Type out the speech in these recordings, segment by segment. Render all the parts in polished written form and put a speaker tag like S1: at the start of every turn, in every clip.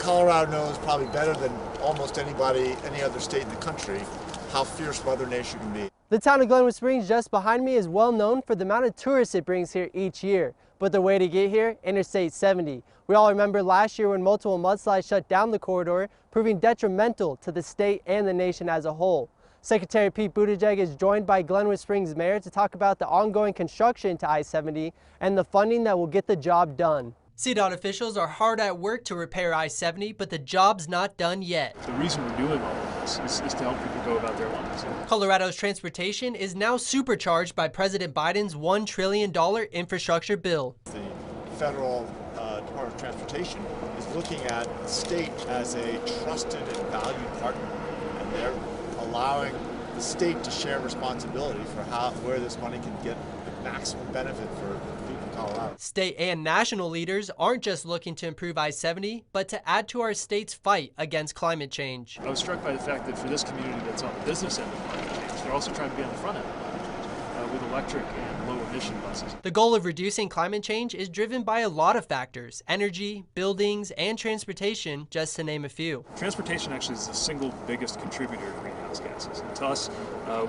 S1: Colorado knows probably better than almost anybody, any other state in the country, how fierce Mother Nature can be.
S2: The town of Glenwood Springs just behind me is well known for the amount of tourists it brings here each year. But the way to get here, Interstate 70. We all remember last year when multiple mudslides shut down the corridor, proving detrimental to the state and the nation as a whole. Secretary Pete Buttigieg is joined by Glenwood Springs Mayor to talk about the ongoing construction to I-70 and the funding that will get the job done. CDOT officials are hard at work to repair I-70, but the job's not done yet.
S3: The reason we're doing all of this is to help people go about their lives.
S2: Colorado's transportation is now supercharged by President Biden's $1 trillion infrastructure bill.
S1: The federal Department of Transportation is looking at the state as a trusted and valued partner, and they're allowing the state to share responsibility for where this money can get the maximum benefit for people in Colorado.
S2: State and national leaders aren't just looking to improve I-70, but to add to our state's fight against climate change.
S3: I was struck by the fact that for this community that's on the business end of climate change, they're also trying to be on the front end of climate change with electric and low-emission buses.
S2: The goal of reducing climate change is driven by a lot of factors: energy, buildings, and transportation, just to name a few.
S3: Transportation actually is the single biggest contributor to greenhouse gases. And to us,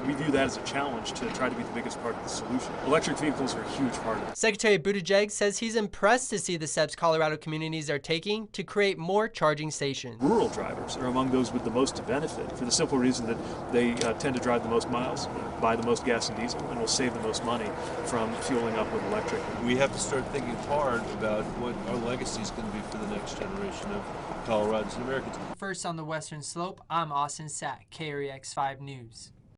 S3: we view that as a challenge to try to be the biggest part of the solution. Electric vehicles are a huge part of it.
S2: Secretary Buttigieg says he's impressed to see the steps Colorado communities are taking to create more charging stations.
S3: Rural drivers are among those with the most to benefit for the simple reason that they tend to drive the most miles, buy the most gas and diesel, and will save the most money from fueling up with electric.
S4: We have to start thinking hard about what our legacy is going to be for the next generation of Coloradans and Americans.
S2: First on the Western Slope, I'm Austin Sack, KREX 5 News.